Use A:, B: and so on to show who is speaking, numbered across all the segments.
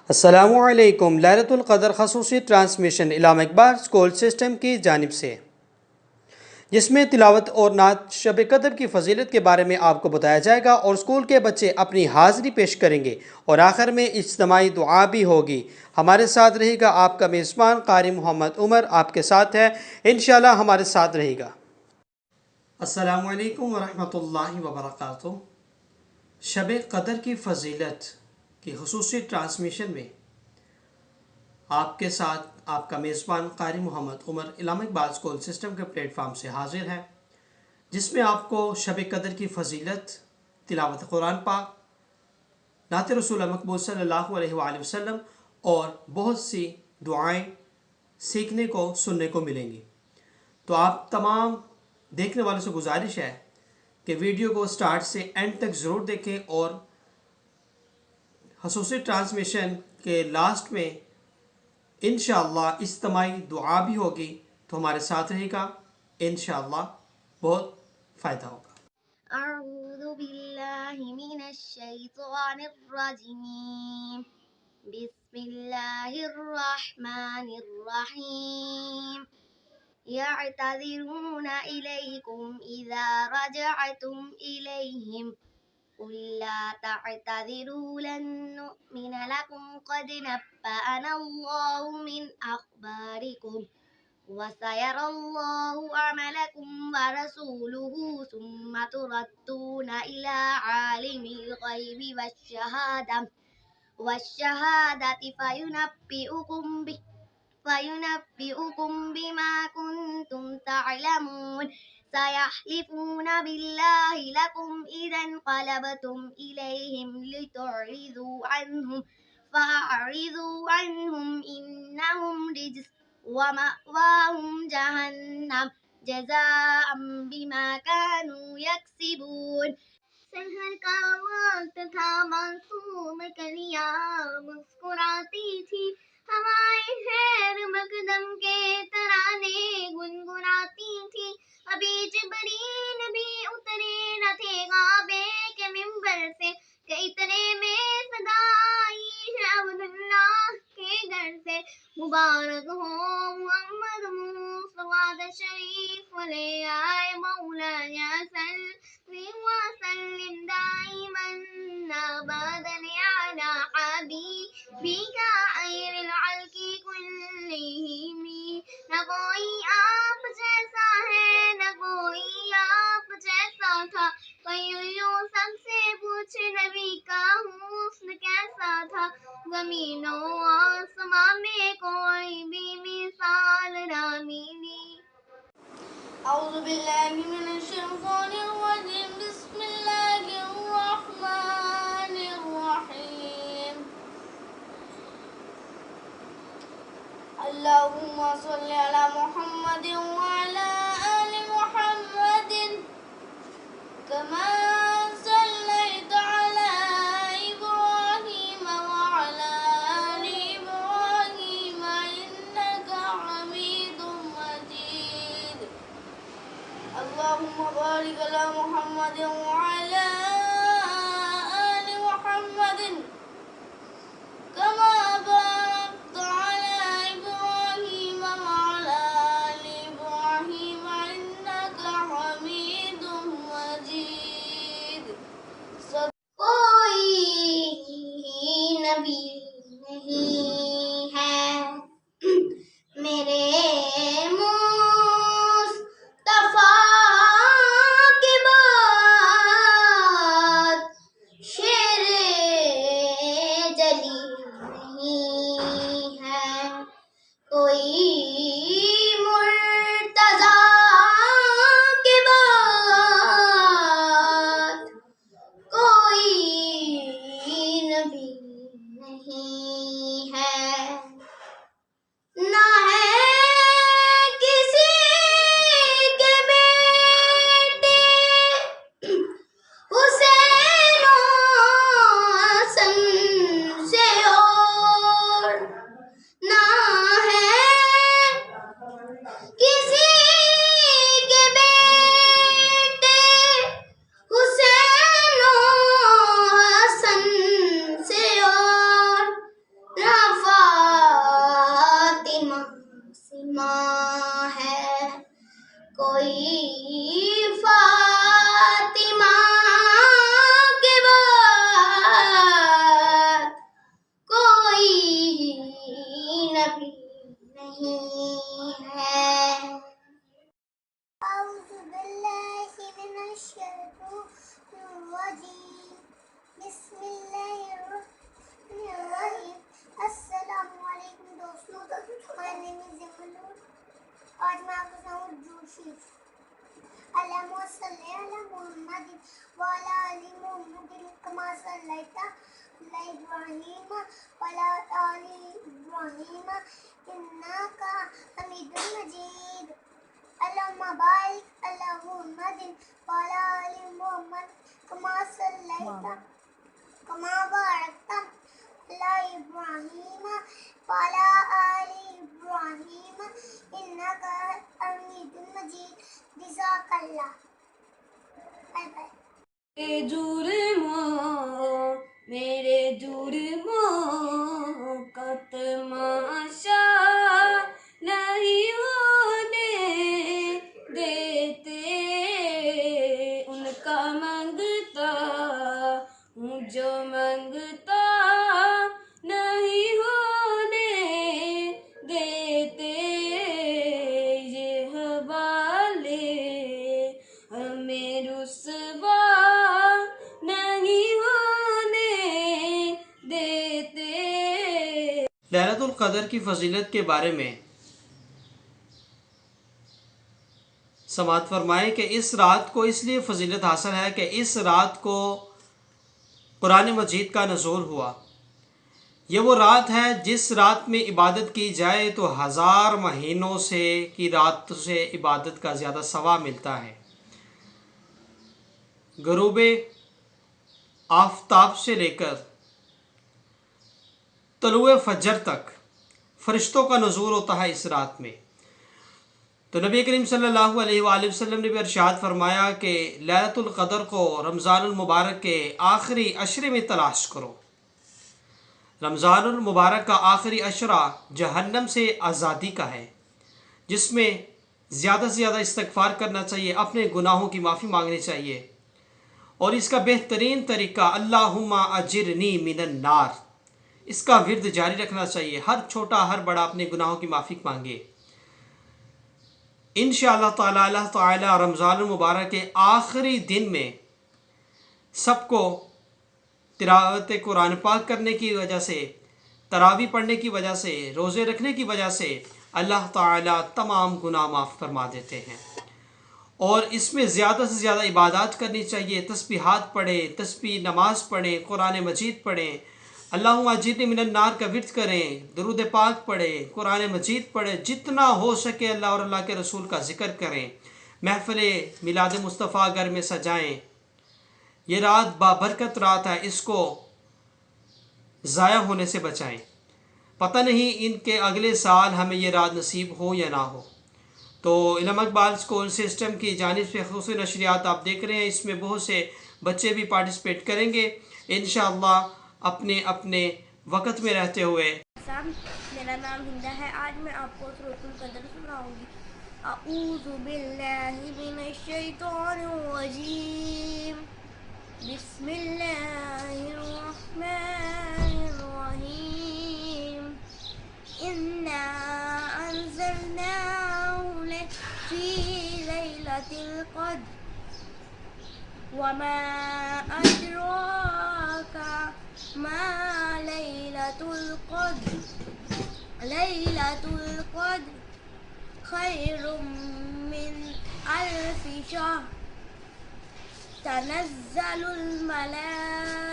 A: السلام علیکم۔ لیلۃ القدر خصوصی ٹرانسمیشن علامہ اقبال اسکول سسٹم کی جانب سے، جس میں تلاوت اور نعت شب قدر کی فضیلت کے بارے میں آپ کو بتایا جائے گا اور اسکول کے بچے اپنی حاضری پیش کریں گے اور آخر میں اجتماعی دعا بھی ہوگی۔ ہمارے ساتھ رہے گا آپ کا میزبان قاری محمد عمر، آپ کے ساتھ ہے انشاءاللہ، ہمارے ساتھ رہے گا۔ السلام علیکم ورحمۃ اللہ وبرکاتہ۔ شب قدر کی فضیلت کی خصوصی ٹرانسمیشن میں آپ کے ساتھ آپ کا میزبان قاری محمد عمر علامہ اقبال اسکول سسٹم کے پلیٹ فارم سے حاضر ہے، جس میں آپ کو شب قدر کی فضیلت، تلاوت قرآن پاک، نعت رسول مقبول صلی اللہ علیہ وآلہ وسلم اور بہت سی دعائیں سیکھنے کو سننے کو ملیں گی۔ تو آپ تمام دیکھنے والوں سے گزارش ہے کہ ویڈیو کو سٹارٹ سے اینڈ تک ضرور دیکھیں اور خصوصی ٹرانسمیشن کے لاسٹ میں انشاءاللہ اجتماعی دعا بھی ہوگی، تو ہمارے ساتھ رہے گا، انشاءاللہ بہت فائدہ ہوگا۔
B: اعوذ باللہ من الشیطان الرجیم، بسم اللہ الرحمن الرحیم۔ يعتذرون إليكم إذا رجعتم إليهم قل لا تعتذروا لن نؤمن لكم قد نبأنا الله من أخباركم وسيرى الله عملكم ورسوله ثم تردون إلى عالم الغيب والشهادة فينبئكم بما كنتم تعلمون سيحلفون بالله لكم إذا انقلبتم إليهم لتعرضوا عنهم فأعرضوا عنهم إنهم رجس ومأواهم جهنم جزاء بما كانوا يكسبون۔ سحر کا وقت تھا، معصوم کلیاں مسکراتی تھی، ہوائیں خیر مقدم کے ترانے گنگناتی تھی۔ ابھی جبریل بھی اترے نہ تھے کعبے کے منبر سے کہ اتنے میں صدا آئی ہے عبداللہ کے گھر سے، مبارک ہو محمد مصطفیٰ تشریف لے آئے، مولانا صلی وسلم دائما ابدا علی حبیبک خیر الخلق کلہم۔ نہ کوئی آپ جیسا ہے نہ کوئی آپ جیسا تھا، کوئی سب سے پوچھے نبی کا حسن کیسا تھا، زمین و آسمان میں کوئی بھی مثال نہ ملی۔ اعوذ باللہ من الشیطان الرجیم، بسم اللہ الرحمن الرحیم۔ اللہم صل علی محمد وعلی آل محمد کما صلیت علی ابراہیم وعلی آل ابراہیم انک حمید مجید۔ اللہم بارک علی محمد وعلی آل محمد كما باركت على إبراهيم وعلى آل إبراهيم إنك حميد مجيد۔ کوئی نبی نہیں ہے میرے مصطفیٰ کے بعد، شیر جلی نہیں ہے کوئی مرتضیٰ کے بعد، کوئی نبی نہیں إبراهيم وعلى آل إبراهيم إنك حميد مجيد اللهم بارك على محمد وعلى آل محمد كما باركت على إبراهيم وعلى آل إبراهيم إنك حميد مجيد جزاك الله باي باي
C: میرے جرموں کا تماشا نہیں ہونے دیتے ان کا منگتا ہوں جو منگتا نہیں ہونے دیتے یہ حوالے ہمیں رسوا نہیں ہونے دیتے.
A: لیلۃ القدر کی فضیلت کے بارے میں سماعت فرمائیں کہ اس رات کو اس لیے فضیلت حاصل ہے کہ اس رات کو قرآن مجید کا نزول ہوا. یہ وہ رات ہے جس رات میں عبادت کی جائے تو 1000 مہینوں سے کی رات سے عبادت کا زیادہ ثواب ملتا ہے. غروب آفتاب سے لے کر طلوع فجر تک فرشتوں کا نزول ہوتا ہے اس رات میں. تو نبی کریم صلی اللہ علیہ وآلہ وسلم نے بھی ارشاد فرمایا کہ لیلۃ القدر کو رمضان المبارک کے آخری عشرے میں تلاش کرو. رمضان المبارک کا آخری عشرہ جہنم سے آزادی کا ہے، جس میں زیادہ سے زیادہ استغفار کرنا چاہیے، اپنے گناہوں کی معافی مانگنی چاہیے، اور اس کا بہترین طریقہ اللہم اجرنی من النار، اس کا ورد جاری رکھنا چاہیے. ہر چھوٹا ہر بڑا اپنے گناہوں کی معافی مانگے. انشاءاللہ تعالی اللہ تعالی رمضان المبارک کے آخری دن میں سب کو تلاوت قرآن پاک کرنے کی وجہ سے، تراویح پڑھنے کی وجہ سے، روزے رکھنے کی وجہ سے اللہ تعالی تمام گناہ معاف فرما دیتے ہیں. اور اس میں زیادہ سے زیادہ عبادات کرنی چاہیے. تسبیحات پڑھیں، تسبیح نماز پڑھیں، قرآن مجید پڑھیں، اللہم اجرنی من النار کا ورد کریں، درود پاک پڑھیں، قرآن مجید پڑھیں، جتنا ہو سکے اللہ اور اللہ کے رسول کا ذکر کریں. محفل میلاد مصطفیٰ گھر میں سجائیں. یہ رات بابرکت رات ہے، اس کو ضائع ہونے سے بچائیں. پتہ نہیں ان کے اگلے سال ہمیں یہ رات نصیب ہو یا نہ ہو. تو علم اقبال اسکول سسٹم کی جانب سے خصوصی نشریات آپ دیکھ رہے ہیں، اس میں بہت سے بچے بھی پارٹیسپیٹ کریں گے انشاءاللہ اپنے اپنے وقت میں رہتے ہوئے.
C: میرا نام ہندا ہے. آج میں آپ کو سورۃ القدر سناؤں گی. اعوذ باللہ من الشیطان الرجیم. بسم اللہ الرحمن الرحیم. انا انزلناه في ليلة القدر وما أدراك ما ليلة القدر. ليلة القدر خير من 1000 شهر. تنزل الملائكة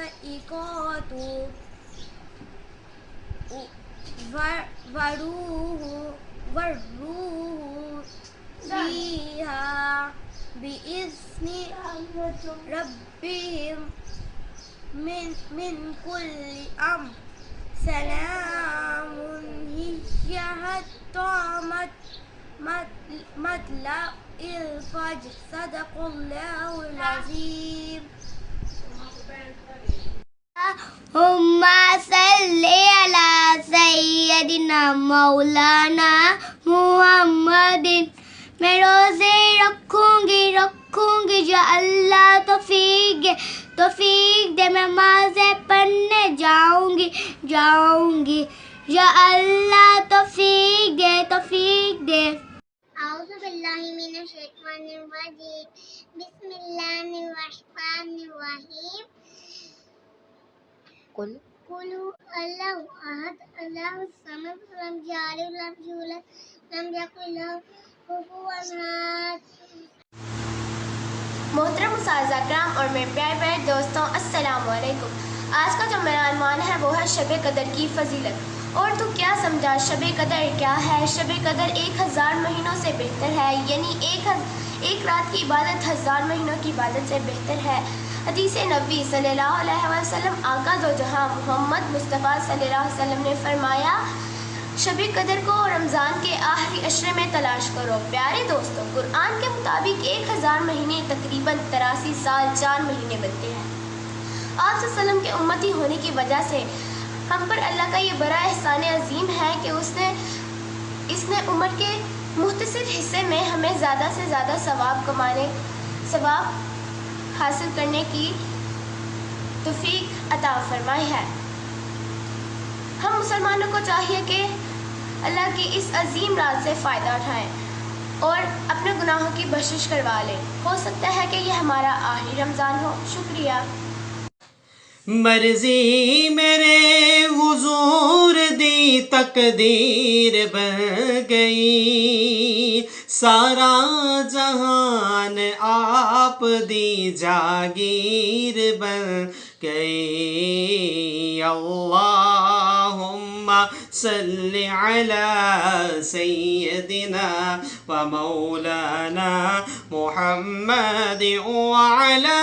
C: والروح فيها بإذن ربهم من كل أمر. سلام هي حتى مطلع الفجر. صدق الله العظيم.
B: اللهم صل على سيدنا مولانا محمد. میں روزے رکھوں گی یا اللہ توفیق دے. میں نمازیں پڑھنے جاؤں گی یا اللہ توفیق دے. اعوذ باللہ من الشیطان الرجیم. بسم اللہ الرحمن الرحیم. قل اللہ احد اللہ الصمد لم یلد ولم یولد ولم یکن لہ کفوا احد.
D: محترم اساتذہ کرام اور میرے پیارے پیارے دوستوں، السلام علیکم. آج کا جو میرا عنوان ہے وہ ہے شب قدر کی فضیلت۔ اور تو کیا سمجھا شب قدر کیا ہے؟ شب قدر 1000 مہینوں سے بہتر ہے، یعنی ایک رات کی عبادت 1000 مہینوں کی عبادت سے بہتر ہے۔ حدیث نبوی صلی اللہ علیہ وسلم آقا دو جہاں محمد مصطفیٰ صلی اللہ علیہ وسلم نے فرمایا شب قدر کو رمضان کے آخری عشرے میں تلاش کرو۔ پیارے دوستو، قرآن کے مطابق 1000 مہینے تقریباً 83 سال 4 مہینے بنتے ہیں۔ آپ صلی اللہ علیہ وسلم کے امتی ہونے کی وجہ سے ہم پر اللہ کا یہ بڑا احسان عظیم ہے کہ اس نے عمر کے مختصر حصے میں ہمیں زیادہ سے زیادہ ثواب حاصل کرنے کی توفیق عطا فرمائی ہے۔ ہم مسلمانوں کو چاہیے کہ اللہ کی اس عظیم رات سے فائدہ اٹھائیں اور اپنے گناہوں کی بخشش کروا لیں۔ ہو سکتا ہے کہ یہ ہمارا آخری رمضان ہو۔ شکریہ۔
A: مرضی میرے حضور دی تقدیر بن گئی، سارا جہان آپ دی جاگیر بن گئی۔ اللہم صلی علی سیدنا و مولانا محمد وعلی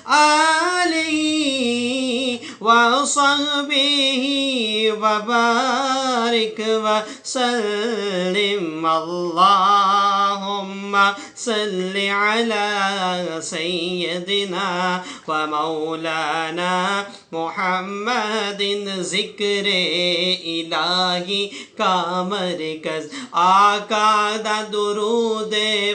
A: آلہ وصحبہ وبارک وسلم۔ اللہم صلی علی سیدنا و مولانا محمد، ذکر الہی کا مرکز آقا دا درود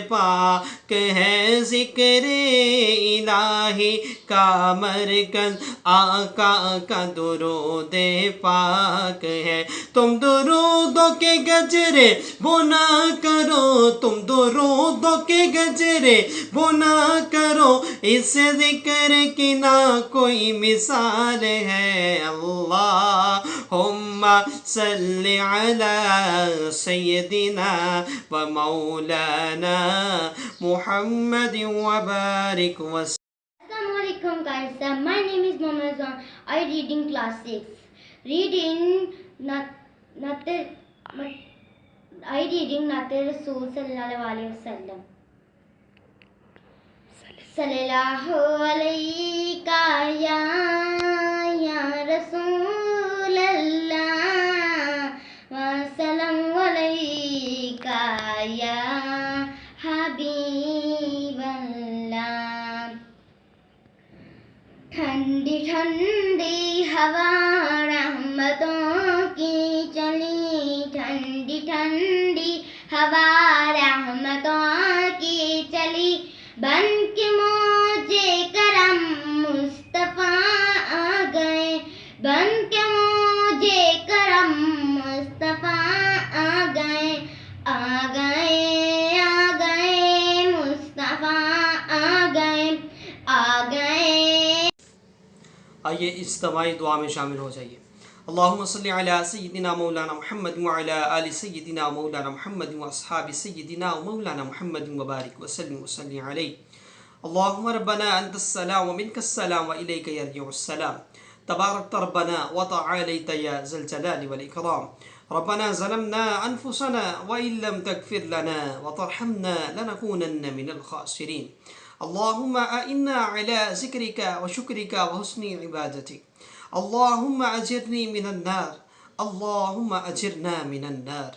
A: پاک ہے، ذکر الہی کا مرکز آقا کا درود پاک ہے۔ تم درودوں کے گجرے بنا کرو، تم درودوں کے گجرے بنا کرو، اس ذکر کی نہ کوئی مثال ہے۔ اللہم صلی علی سیدنا و مولانا محمد وبارک وسلم۔
B: Assalamu alaikum guys, my name is Mohammed Zan. I read in class 6. Reading Nat Rasul sallallahu alaihi wasallam. Sallallahu alayka ya Rasul Allah, wa salam alayka ya Habib Allah. ٹھنڈی ٹھنڈی ہوا رحمتوں کی چلی، ٹھنڈی ٹھنڈی ہوا رحمتوں کی چلی، بن کے موجے کرم مصطفیٰ آ گئے، بن کے موجے کرم مصطفیٰ آ گئے، آ گئے آ گئے مصطفیٰ آ گئے، آ گئے۔
A: آئیے اجتماعی دعا میں شامل ہو جائیے۔ اللہم صلی علی سیدنا مولانا محمد وعلی آل سیدنا مولانا محمد واصحاب سیدنا مولانا محمد وبارک وسلم وسلم علیہ۔ اللہم ربنا انت السلام ومنک السلام وإلیک یرجع السلام، تبارکت ربنا وتعالیت یا ذا الجلال والإکرام۔ ربنا ظلمنا انفسنا وإن لم تغفر لنا وترحمنا لنكونن من الخاسرین۔ اللهم أئنا على ذكرك وشكرك وحسن عبادتك، اللهم أجرني من النار، اللهم أجرنا من النار،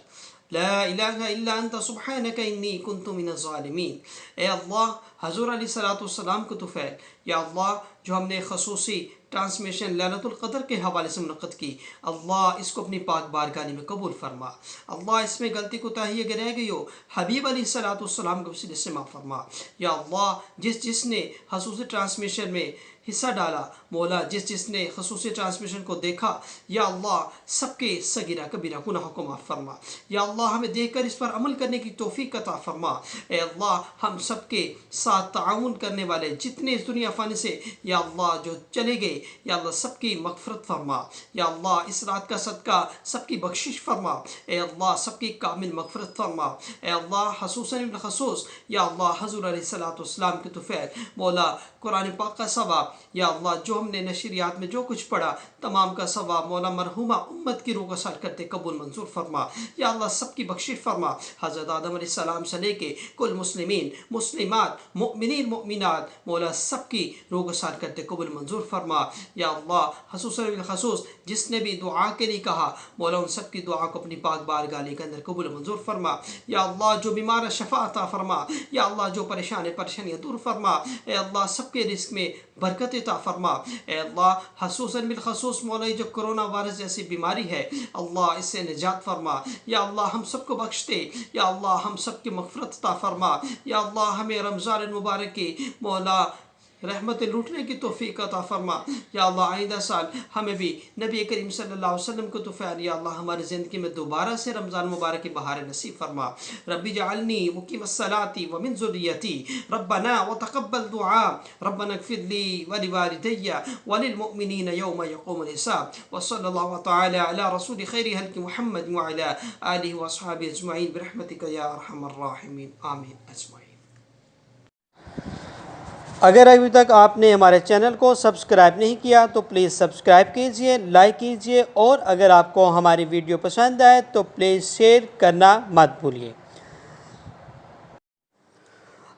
A: لا الہ الا انت سبحانک انی کنت من الظالمین۔ اے اللہ، حضور علیہ السلام کو تو فعل، یا اللہ جو ہم نے خصوصی ٹرانسمیشن لیلۃ القدر کے حوالے سے منعقد کی، اللہ اس کو اپنی پاک بارگاہ میں قبول فرما۔ اللہ اس میں غلطی کوتاہی اگر رہ گئی ہو، حبیب علیہ السلام کو وسیلے سے معاف فرما۔ یا اللہ جس نے خصوصی ٹرانسمیشن میں حصہ ڈالا، مولا جس نے خصوصی ٹرانسمیشن کو دیکھا، یا اللہ سب کے صغیرہ کبیرہ گناہوں کو معاف فرما۔ یا اللہ ہمیں دیکھ کر اس پر عمل کرنے کی توفیق عطا فرما۔ اے اللہ ہم سب کے ساتھ تعاون کرنے والے جتنے اس دنیا فانی سے یا اللہ جو چلے گئے، یا اللہ سب کی مغفرت فرما۔ یا اللہ اس رات کا صدقہ سب کی بخشش فرما۔ اے اللہ سب کی کامل مغفرت فرما۔ اے اللہ خصوصاً بالخصوص یا اللہ حضور علیہ السلام کے توفیق، مولا قرآن پاک کا ثواب یا اللہ جو ہم نے نشریات میں جو کچھ پڑھا تمام کا ثواب مولا مرحومہ امت کی روح کو سال کرتے قبول منظور فرما، یا اللہ سب کی بخشش فرما، حضرت آدم علیہ السلام سے لے کے کل مسلمین مسلمات مؤمنین مؤمنات مولا سب کی روح کو سال کرتے قبول منظور فرما، یا اللہ خصوصاً بالخصوص جس نے بھی دعا کے لیے کہا مولا ان سب کی دعا کو اپنی پاک بارگاہ کے اندر قبول منظور فرما، یا اللہ جو بیمار شفا عطا فرما، یا اللہ جو پریشانیاں دور فرما، اے اللہ سب کے رزق میں برکت عطا فرما، اے اللہ خصوصاً بالخصوص مولا جو کرونا وائرس جیسی بیماری ہے اللہ اس سے نجات فرما، یا اللہ ہم سب کو بخش دے، یا اللہ ہم سب کی مغفرت عطا فرما، یا اللہ ہمیں رمضان المبارک کی مولا رحمت لوٹنے کی توفیق عطا فرما، یا اللہ آئندہ سال ہمیں بھی نبی کریم صلی اللہ علیہ وسلم کو توفیق، یا اللہ ہماری زندگی میں دوبارہ سے رمضان مبارک کی بہار نصیب فرما، ربی جعلنی مقیم الصلاۃ ومن ذریتی ربنا وتقبل دعاء ربنا اغفر لی ولوالدی وللمؤمنین یوم یقوم الحساب، وصلی اللہ تعالی علی رسول خیر خلق محمد وعلی آلہ واصحابہ اجمعین برحمتک یا ارحم الراحمین آمین اجمعین۔ اگر ابھی تک آپ نے ہمارے چینل کو سبسکرائب نہیں کیا تو پلیز سبسکرائب کیجئے، لائک کیجئے، اور اگر آپ کو ہماری ویڈیو پسند آئے تو پلیز شیئر کرنا مت بھولیے۔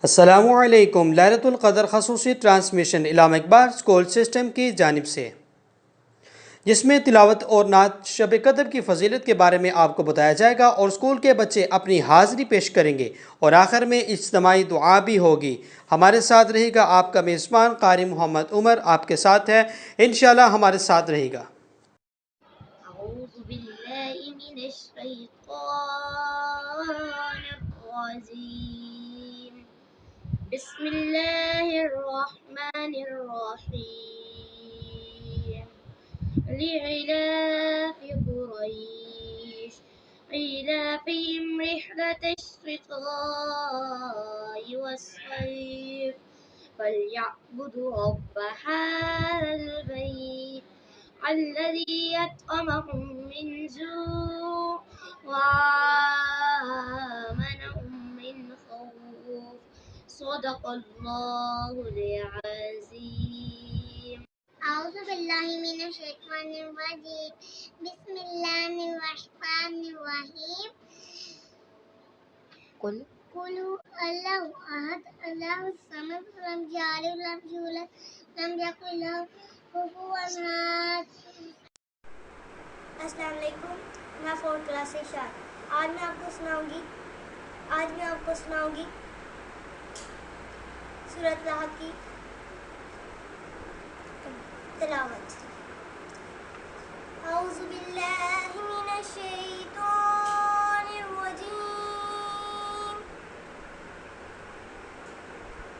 A: السلام علیکم۔ لیلۃ القدر خصوصی ٹرانسمیشن علامہ اقبال اسکول سسٹم کی جانب سے، جس میں تلاوت اور نعت شب قدر کی فضیلت کے بارے میں آپ کو بتایا جائے گا اور اسکول کے بچے اپنی حاضری پیش کریں گے اور آخر میں اجتماعی دعا بھی ہوگی۔ ہمارے ساتھ رہے گا آپ کا میزبان قاری محمد عمر، آپ کے ساتھ ہے، انشاءاللہ ہمارے ساتھ رہے گا۔
C: اعوذ باللہ من الشیطان الرجیم، بسم اللہ الرحمن الرحیم، لإعلاف قریش إيلافهم رحلة الشتاء والصيف فليعبدوا رب هذا البيت الذي أطعمهم من جوع وآمنهم من خوف، صدق الله العظيم۔
B: أعوذ بالله من الشيطان الرجيم بسم الله الرحمن الرحيم قل هو الله أحد الله الصمد لم يلد ولم يولد ولم يكن له كفوا أحد۔
C: السلام علیکم، میں 4th کلاس سے شاد۔ آج میں آپ کو سناؤں گی سورۃ الحق کی تلاوت۔ اعوذ باللہ من الشیطان الرجیم،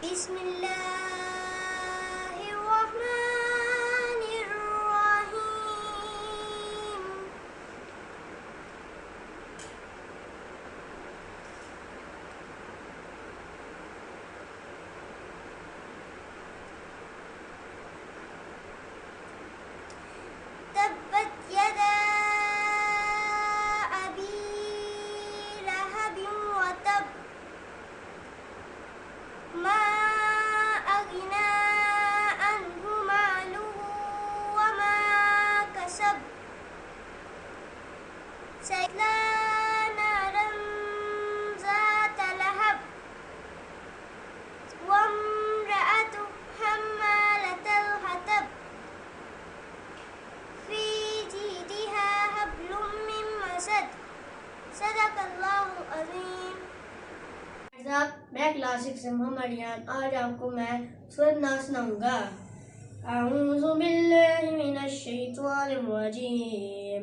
C: بسم اللہ الرحمن الرحیم، تبت یدا ابی لہب وتب، ما اغنى عنه ماله وما كسب، سيصلى نارا ذات لهب، وامرأته حمالة الحطب، في جيدها حبل من مسد، صدق اللہ العظیم۔ میں کلاس 6 سے محمد ریان، آج آپ کو میں سورۃ ناس سناؤں گا۔ اعوذ باللہ من الشیطان الرجیم،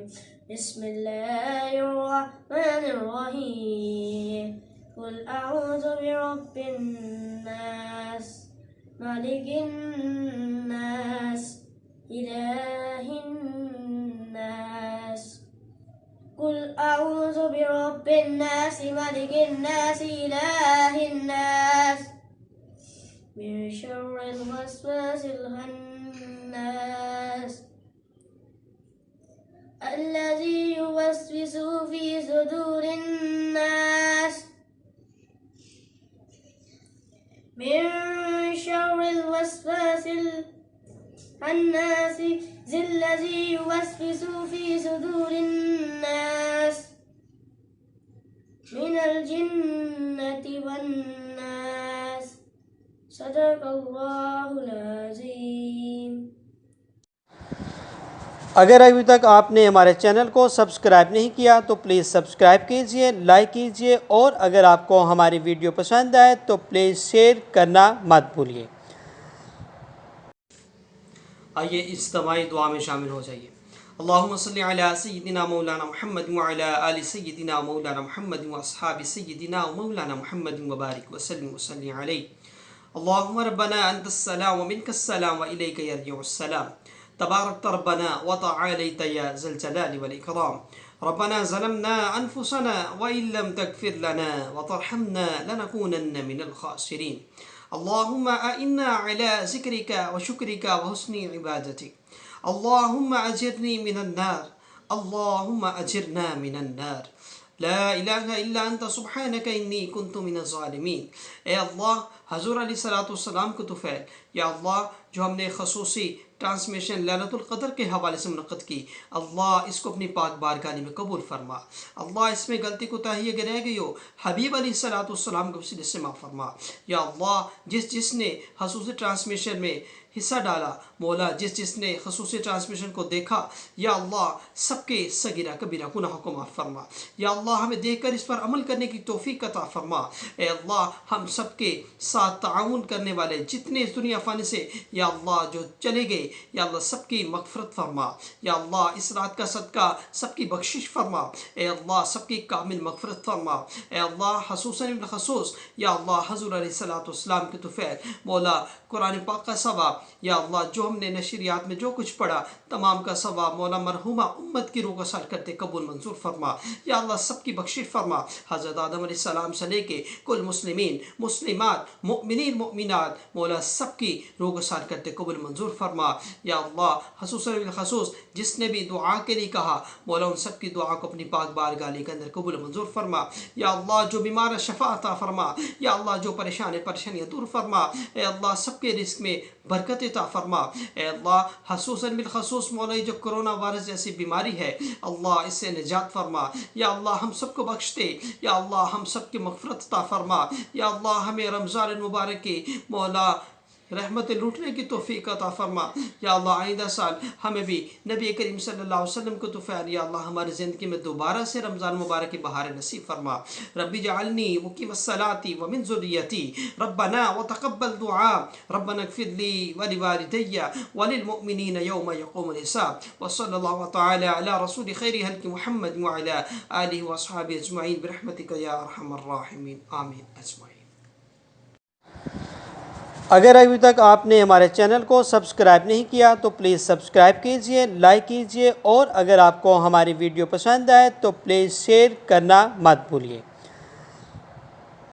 C: بسم اللہ الرحمن الرحیم، قل اعوذ برب الناس ملک الناس الہ الناس، قل اعوذ برب الناس ملک الناس الہ الناس، من شر الوسواس الخناس، الذي يوسوس في صدور الناس، من شر الوسواس الناس ذي الذي يوسوس في صدور الناس من الجنة والناس صدق الله العظيم.
A: اگر ابھی تک آپ نے ہمارے چینل کو سبسکرائب نہیں کیا تو پلیز سبسکرائب کیجئے، لائک کیجئے، اور اگر آپ کو ہماری ویڈیو پسند آئے تو پلیز شیئر کرنا مت بھولیے. آئیے اجتماعی دعا میں شامل ہو جائیے. اللہم صلی علی سیدنا مولانا محمد وعلی آل سیدنا مولانا محمد واصحاب سیدنا مولانا محمد وبارک وسلم وصلی علیہ. اللہم ربنا انت السلام ومنک السلام وإلیک یرجع السلام. تبارک ربنا وتعالیت یا ذا الجلال والإکرام. ربنا ظلمنا انفسنا وإن لم تغفر لنا وترحمنا لنكونن من الخاسرین. اللهم أئنا على ذكرك وشكرك وحسن عبادتك. اللهم أجرني من النار. اللهم أجرنا من النار. لا الہ الا انت سبحانک انی کنت من الظالمین. اے اللہ، حضور علیہ السلام کو تو فعل، یا اللہ جو ہم نے خصوصی ٹرانسمیشن لیلۃ القدر کے حوالے سے منعقد کی، اللہ اس کو اپنی پاک بارگاہ میں قبول فرما. اللہ اس میں غلطی کوتاہی اگر رہ گئی ہو، حبیب علیہ السلام کو وسیلے سے معاف فرما. یا اللہ جس نے خصوصی ٹرانسمیشن میں حصہ ڈالا، مولا جس نے خصوصی ٹرانسمیشن کو دیکھا، یا اللہ سب کے صغیرہ کبیرہ گناہوں کو معاف فرما. یا اللہ ہمیں دیکھ کر اس پر عمل کرنے کی توفیق عطا فرما. اے اللہ ہم سب کے ساتھ تعاون کرنے والے جتنے اس دنیا فانی سے یا اللہ جو چلے گئے، یا اللہ سب کی مغفرت فرما. یا اللہ اس رات کا صدقہ سب کی بخشش فرما. اے اللہ سب کی کامل مغفرت فرما. اے اللہ خصوصاً بالخصوص یا اللہ حضور علیہ السلام کے توفیق، مولا قرآن پاک کا ثواب، یا اللہ جو ہم نے نشریات میں جو کچھ پڑھا تمام کا ثواب مولا مرحومہ امت کی روح کو سال کرتے قبول منظور فرما. یا اللہ سب کی بخشش فرما. حضرت آدم علیہ السلام سے لے کے کل مسلمین مسلمات مؤمنین مؤمنات مولا سب کی روح کو سال کرتے قبول منظور فرما. یا اللہ خصوصاً بالخصوص جس نے بھی دعا کے لیے کہا، مولا ان سب کی دعا کو اپنی پاک بارگاہ کے اندر قبول منظور فرما. یا اللہ جو بیمار شفا عطا فرما. یا اللہ جو پریشانیاں دور فرما. اے اللہ سب کے رزق میں برکت عطا فرما. اے اللہ خصوصاً بالخصوص مولا جو کرونا وائرس جیسی بیماری ہے، اللہ اس سے نجات فرما. یا اللہ ہم سب کو بخش دے. یا اللہ ہم سب کی مغفرت عطا فرما. یا اللہ ہمیں رمضان المبارک کی مولا رحمت لوٹنے کی توفیق عطا فرما. یا اللہ آئندہ سال ہمیں بھی نبی کریم صلی اللہ علیہ وسلم کو توفیق، یا اللہ ہماری زندگی میں دوبارہ سے رمضان مبارک کی بہار نصیب فرما. ربی جعلنی مقیم الصلاۃ ومن ذریتی ربنا وتقبل دعاء ربنا اغفر لی ولوالدی وللمؤمنین یوم یقوم الحساب. وصلی اللہ تعالی علی رسول خیر خلق محمد وعلی آلہ واصحابہ اجمعین برحمتک یا ارحم الراحمین آمین اجمعین. اگر ابھی تک آپ نے ہمارے چینل کو سبسکرائب نہیں کیا تو پلیز سبسکرائب کیجئے، لائک کیجئے، اور اگر آپ کو ہماری ویڈیو پسند آئے تو پلیز شیئر کرنا مت بھولیے.